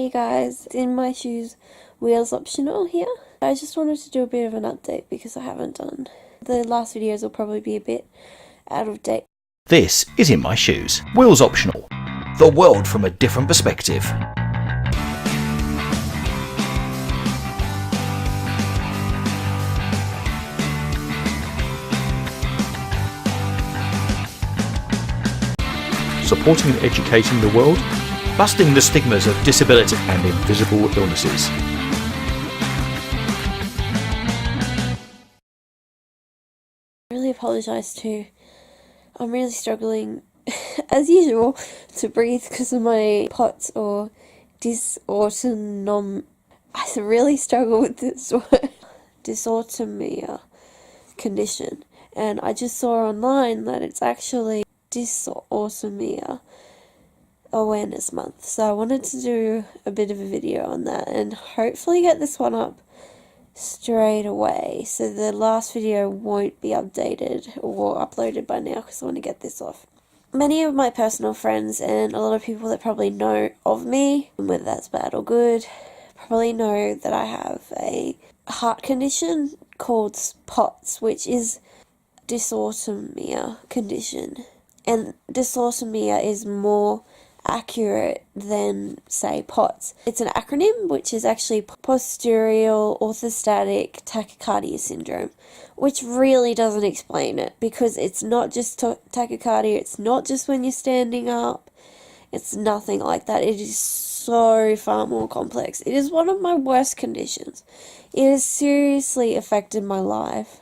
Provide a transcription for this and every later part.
Hey guys, it's InMyShoes WheelsOptional here. I just wanted to do a bit of an update because I haven't done. The last videos will probably be a bit out of date. This is In My Shoes, Wheels Optional, the world from a different perspective. Supporting and educating the world, busting the stigmas of disability and invisible illnesses. I really apologise too. I'm really struggling, as usual, to breathe because of my POTS or Dysautonomia. I really struggle with this word. Dysautonomia condition. And I just saw online that it's actually Dysautonomia Awareness Month. So I wanted to do a bit of a video on that and hopefully get this one up straight away, so the last video won't be updated or uploaded by now because I want to get this off. Many of my personal friends and a lot of people that probably know of me, whether that's bad or good, probably know that I have a heart condition called POTS, which is dysautonomia condition. And dysautonomia is more accurate than, say, POTS. It's an acronym which is actually posterior orthostatic tachycardia syndrome, which really doesn't explain it because it's not just tachycardia, it's not just when you're standing up, it's nothing like that. It is so far more complex. It is one of my worst conditions. It has seriously affected my life.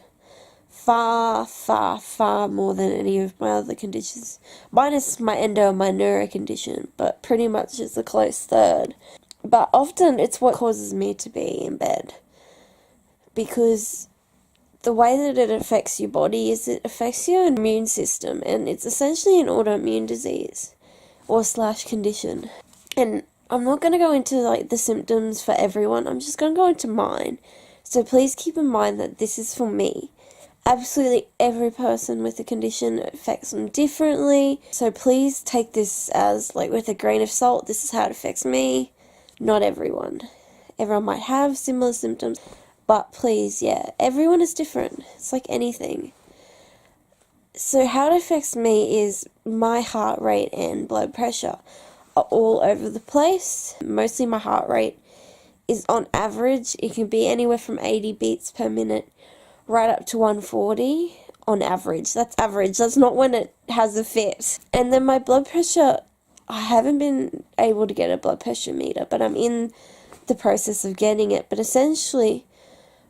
Far, far, far more than any of my other conditions. Minus my endo and my neuro condition, but pretty much it's a close third. But often it's what causes me to be in bed. Because the way that it affects your body is it affects your immune system, and it's essentially an autoimmune disease or / condition. And I'm not going to go into like the symptoms for everyone, I'm just going to go into mine. So please keep in mind that this is for me. Absolutely every person with the condition affects them differently, so please take this as like with a grain of salt. This is how it affects me, not everyone. Everyone might have similar symptoms, but please, yeah, everyone is different. It's like anything. So how it affects me is my heart rate and blood pressure are all over the place. Mostly my heart rate is on average. It can be anywhere from 80 beats per minute right up to 140 on average. That's average. That's not when it has a fit. And then my blood pressure, I haven't been able to get a blood pressure meter, but I'm in the process of getting it. But essentially,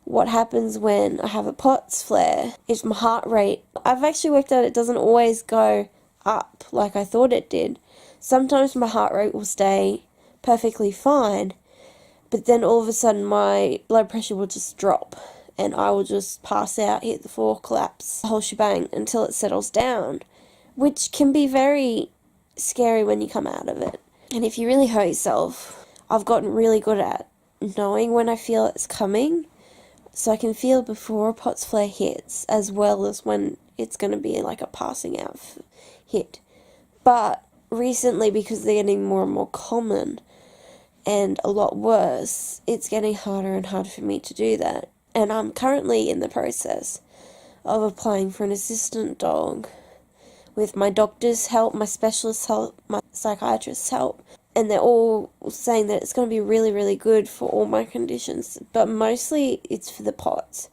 what happens when I have a POTS flare is my heart rate. I've actually worked out it doesn't always go up like I thought it did. Sometimes my heart rate will stay perfectly fine, but then all of a sudden my blood pressure will just drop. And I will just pass out, hit the floor, collapse, the whole shebang until it settles down, which can be very scary when you come out of it. And if you really hurt yourself, I've gotten really good at knowing when I feel it's coming, so I can feel before a POTS flare hits, as well as when it's going to be like a passing out hit. But recently, because they're getting more and more common and a lot worse, it's getting harder and harder for me to do that. And I'm currently in the process of applying for an assistant dog with my doctor's help, my specialist's help, my psychiatrist's help. And they're all saying that it's going to be really, really good for all my conditions. But mostly it's for the POTS.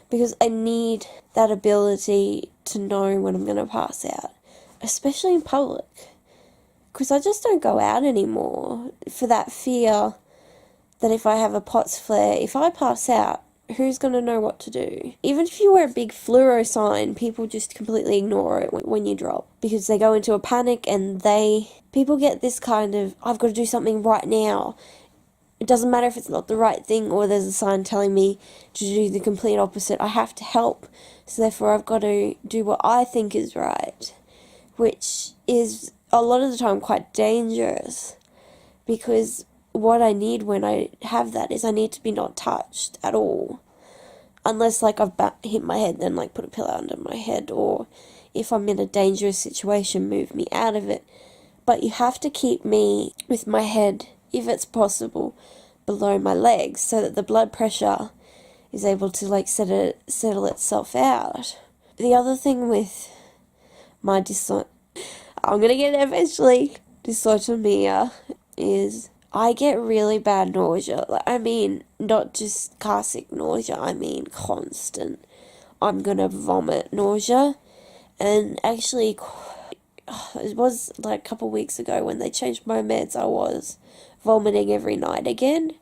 Because I need that ability to know when I'm going to pass out. Especially in public. Because I just don't go out anymore for that fear that if I have a POTS flare, if I pass out, who's going to know what to do? Even if you wear a big fluoro sign, people just completely ignore it when you drop. Because they go into a panic and people get this kind of, I've got to do something right now. It doesn't matter if it's not the right thing or there's a sign telling me to do the complete opposite. I have to help. So therefore I've got to do what I think is right. Which is a lot of the time quite dangerous. Because what I need when I have that is I need to be not touched at all. Unless like I've hit my head, then like put a pillow under my head, or if I'm in a dangerous situation, move me out of it. But you have to keep me with my head if it's possible, below my legs so that the blood pressure is able to like settle itself out. The other thing with my I'm gonna get there eventually, dysautonomia, is I get really bad nausea. Like, I mean, not just car sick nausea, I mean constant. I'm gonna vomit nausea. And actually, it was like a couple of weeks ago when they changed my meds, I was vomiting every night again.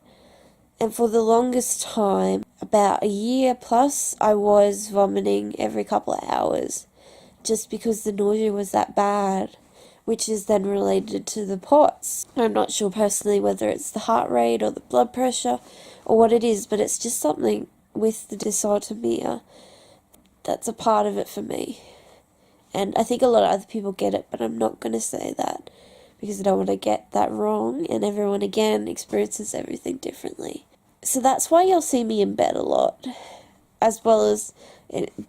And for the longest time, about a year plus, I was vomiting every couple of hours just because the nausea was that bad, which is then related to the POTS. I'm not sure personally whether it's the heart rate or the blood pressure or what it is, but it's just something with the dysautonomia that's a part of it for me. And I think a lot of other people get it, but I'm not going to say that because I don't want to get that wrong, and everyone, again, experiences everything differently. So that's why you'll see me in bed a lot, as well as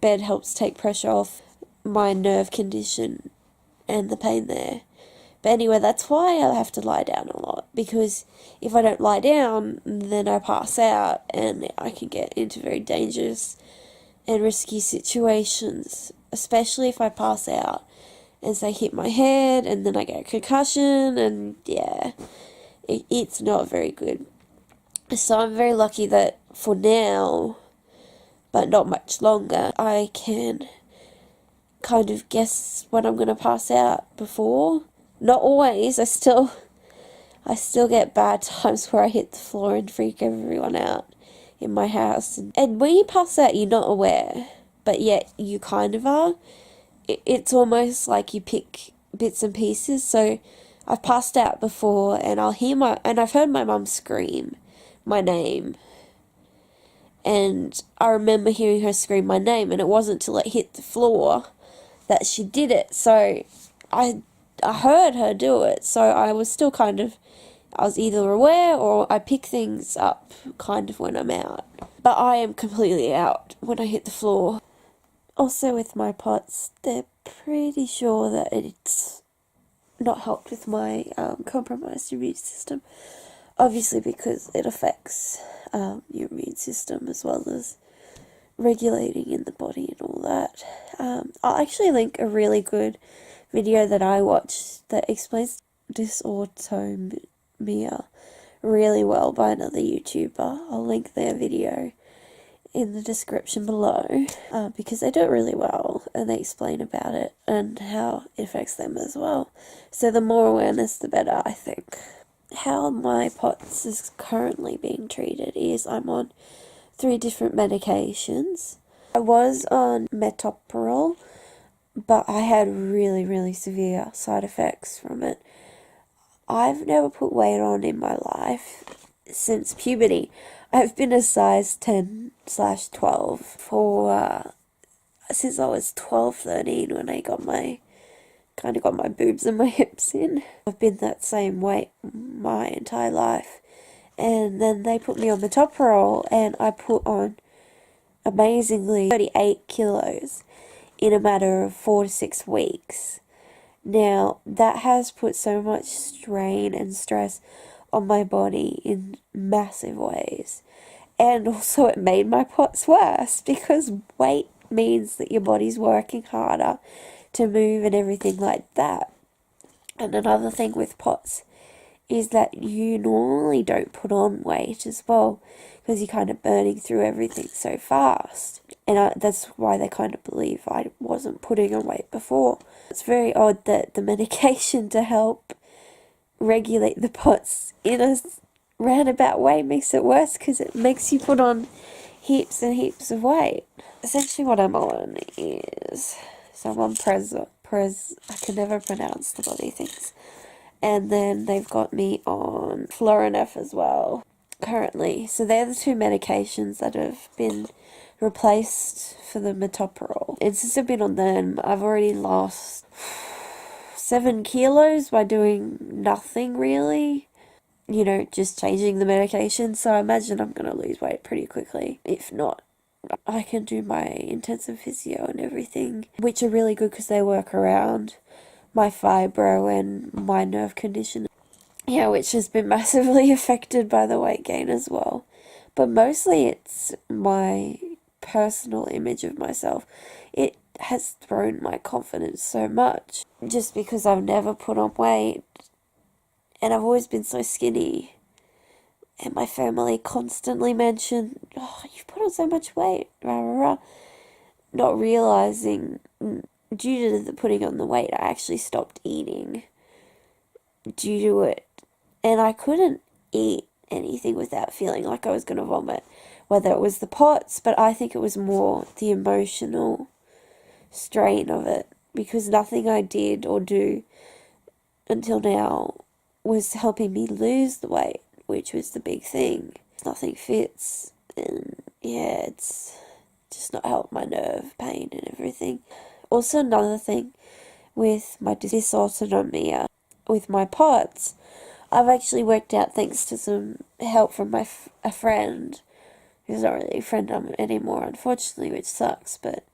bed helps take pressure off my nerve condition and the pain there. But anyway, that's why I have to lie down a lot, because if I don't lie down, then I pass out and I can get into very dangerous and risky situations, especially if I pass out and say hit my head and then I get a concussion, and yeah, it's not very good. So I'm very lucky that for now, but not much longer, I can kind of guess when I'm going to pass out before. Not always. I still get bad times where I hit the floor and freak everyone out in my house. And when you pass out, you're not aware, but yet you kind of are. It's almost like you pick bits and pieces. So I've passed out before, and I've heard my mum scream my name, and I remember hearing her scream my name, and it wasn't till it hit the floor that she did it. So I heard her do it, so I was still I was either aware or I pick things up kind of when I'm out. But I am completely out when I hit the floor. Also with my POTS, they're pretty sure that it's not helped with my compromised immune system. Obviously, because it affects your immune system as well as regulating in the body and all that. I'll actually link a really good video that I watched that explains dysautonomia really well by another YouTuber. I'll link their video in the description below because they do it really well and they explain about it and how it affects them as well. So the more awareness, the better, I think. How my POTS is currently being treated is I'm on 3 different medications. I was on metoprolol, but I had really, really severe side effects from it. I've never put weight on in my life since puberty. I've been a size 10/12 for since I was 12, 13 when I got my boobs and my hips in. I've been that same weight my entire life. And then they put me on metoprolol, and I put on, amazingly, 38 kilos in a matter of 4 to 6 weeks. Now, that has put so much strain and stress on my body in massive ways. And also it made my POTS worse, because weight means that your body's working harder to move and everything like that. And another thing with POTS is that you normally don't put on weight as well, because you're kind of burning through everything so fast. And that's why they kind of believe I wasn't putting on weight before. It's very odd that the medication to help regulate the POTS in a roundabout way makes it worse, because it makes you put on heaps and heaps of weight. Essentially what I'm on is, so I'm on I can never pronounce the bloody things. And then they've got me on Florinef as well, currently. So they're the 2 medications that have been replaced for the metoprolol. And since I've been on them, I've already lost 7 kilos by doing nothing really. You know, just changing the medication. So I imagine I'm going to lose weight pretty quickly. If not, I can do my intensive physio and everything, which are really good because they work around my fibro and my nerve condition. Yeah, which has been massively affected by the weight gain as well. But mostly it's my personal image of myself. It has thrown my confidence so much just because I've never put on weight and I've always been so skinny. And my family constantly mentioned, oh, you've put on so much weight, rah, rah, rah. Not realising, due to the putting on the weight, I actually stopped eating due to it. And I couldn't eat anything without feeling like I was going to vomit, whether it was the pots, but I think it was more the emotional strain of it, because nothing I did or do until now was helping me lose the weight, which was the big thing. Nothing fits, and yeah, it's just not helped my nerve pain and everything. Also, another thing with my dysautonomia, with my POTS, I've actually worked out, thanks to some help from a friend, who's not really a friend anymore, unfortunately, which sucks, but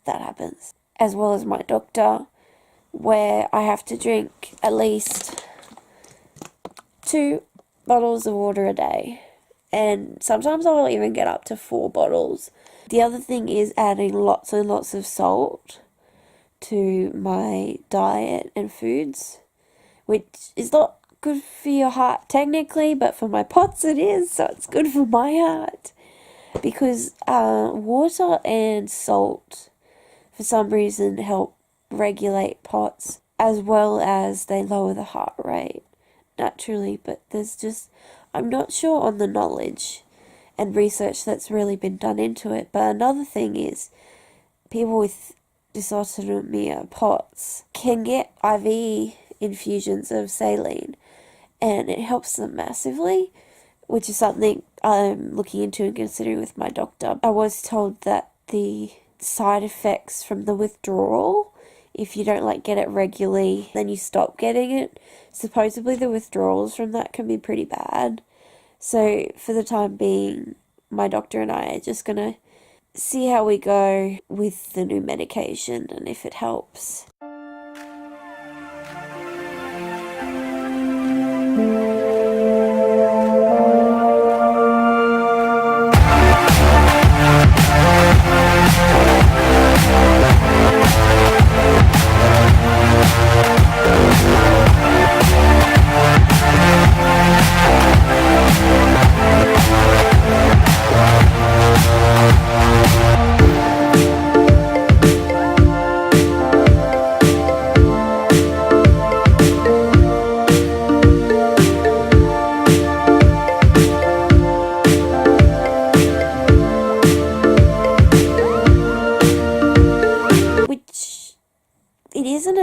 that happens, as well as my doctor, where I have to drink at least 2 bottles of water a day, and sometimes I'll even get up to 4 bottles. The other thing is adding lots and lots of salt to my diet and foods, which is not good for your heart technically, but for my POTS it is, so it's good for my heart. Because water and salt, for some reason, help regulate POTS, as well as they lower the heart rate naturally. But I'm not sure on the knowledge and research that's really been done into it. But another thing is, people with dysautonomia POTS can get IV infusions of saline, and it helps them massively, which is something I'm looking into and considering with my doctor. I was told that the side effects from the withdrawal, if you don't get it regularly, then you stop getting it. Supposedly the withdrawals from that can be pretty bad. So for the time being, my doctor and I are just gonna see how we go with the new medication and if it helps.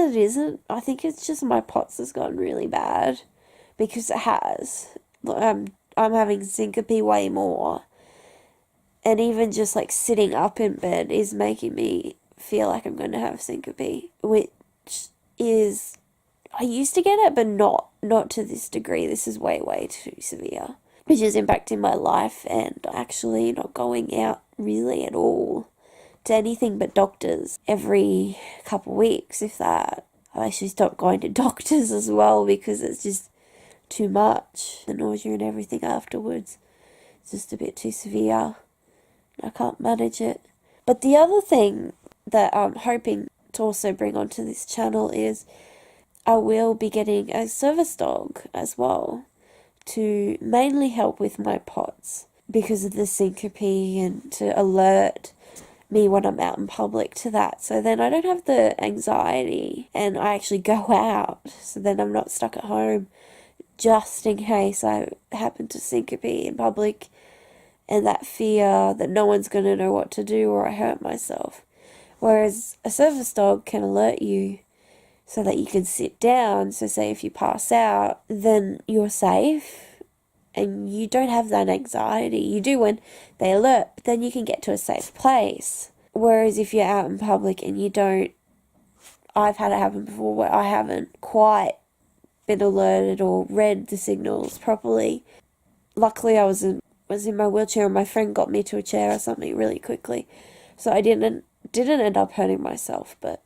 It isn't. I think it's just my POTS has gotten really bad, because it has. I'm having syncope way more, and even just sitting up in bed is making me feel like I'm going to have syncope, which is, I used to get it, but not to this degree. This is way too severe, which is impacting my life and actually not going out really at all to anything but doctors every couple of weeks, if that. I actually stopped going to doctors as well because it's just too much. The nausea and everything afterwards, it's just a bit too severe. I can't manage it. But the other thing that I'm hoping to also bring onto this channel is I will be getting a service dog as well, to mainly help with my POTS because of the syncope, and to alert me when I'm out in public to that, so then I don't have the anxiety and I actually go out, so then I'm not stuck at home just in case I happen to syncope in public, and that fear that no one's going to know what to do or I hurt myself. Whereas a service dog can alert you so that you can sit down, so say if you pass out, then you're safe and you don't have that anxiety. You do when they alert, but then you can get to a safe place. Whereas if you're out in public and you don't, I've had it happen before where I haven't quite been alerted or read the signals properly. Luckily I was in my wheelchair and my friend got me to a chair or something really quickly, so I didn't end up hurting myself. But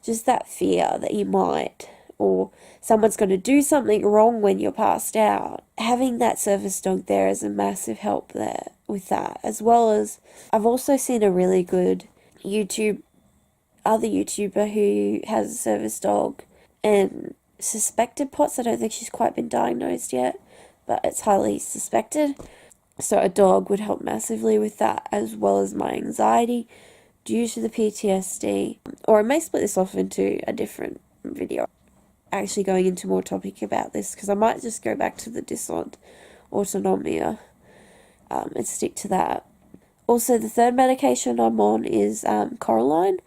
just that fear that you might, or someone's going to do something wrong when you're passed out. Having that service dog there is a massive help there with that, as well as I've also seen a really good other YouTuber who has a service dog and suspected POTS. I don't think she's quite been diagnosed yet, but it's highly suspected. So a dog would help massively with that, as well as my anxiety due to the PTSD. Or I may split this off into a different video, actually going into more topic about this, because I might just go back to the dysautonomia and stick to that. Also, the third medication I'm on is Coraline,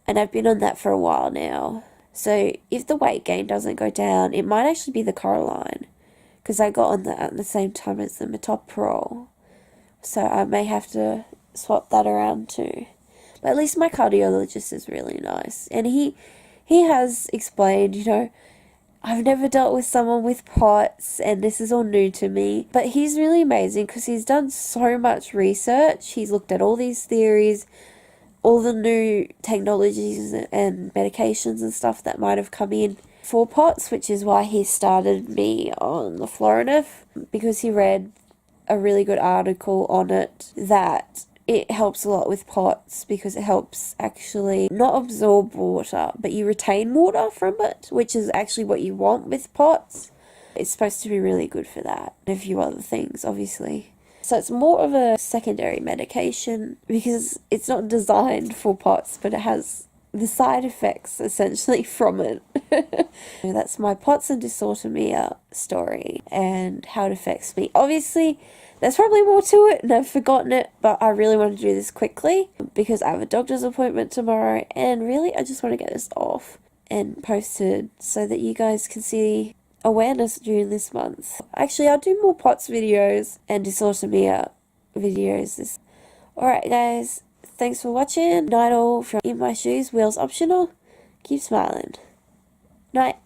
and I've been on that for a while now. So if the weight gain doesn't go down, it might actually be the Coraline, because I got on that at the same time as the metoprolol. So I may have to swap that around too. But at least my cardiologist is really nice. And he has explained, I've never dealt with someone with POTS and this is all new to me. But he's really amazing because he's done so much research. He's looked at all these theories, all the new technologies and medications and stuff that might have come in for POTS, which is why he started me on the Florinef, because he read a really good article on it that it helps a lot with POTS because it helps actually not absorb water, but you retain water from it, which is actually what you want with POTS. It's supposed to be really good for that and a few other things, obviously. So it's more of a secondary medication because it's not designed for POTS, but it has the side effects essentially from it. That's my POTS and dysautonomia story and how it affects me. Obviously, there's probably more to it and I've forgotten it, but I really want to do this quickly because I have a doctor's appointment tomorrow and really I just want to get this off and posted so that you guys can see awareness during this month. Actually, I'll do more POTS videos and dysautonomia videos. Alright guys, thanks for watching. Night all from InMyShoes, WheelsOptional. Keep smiling. Night.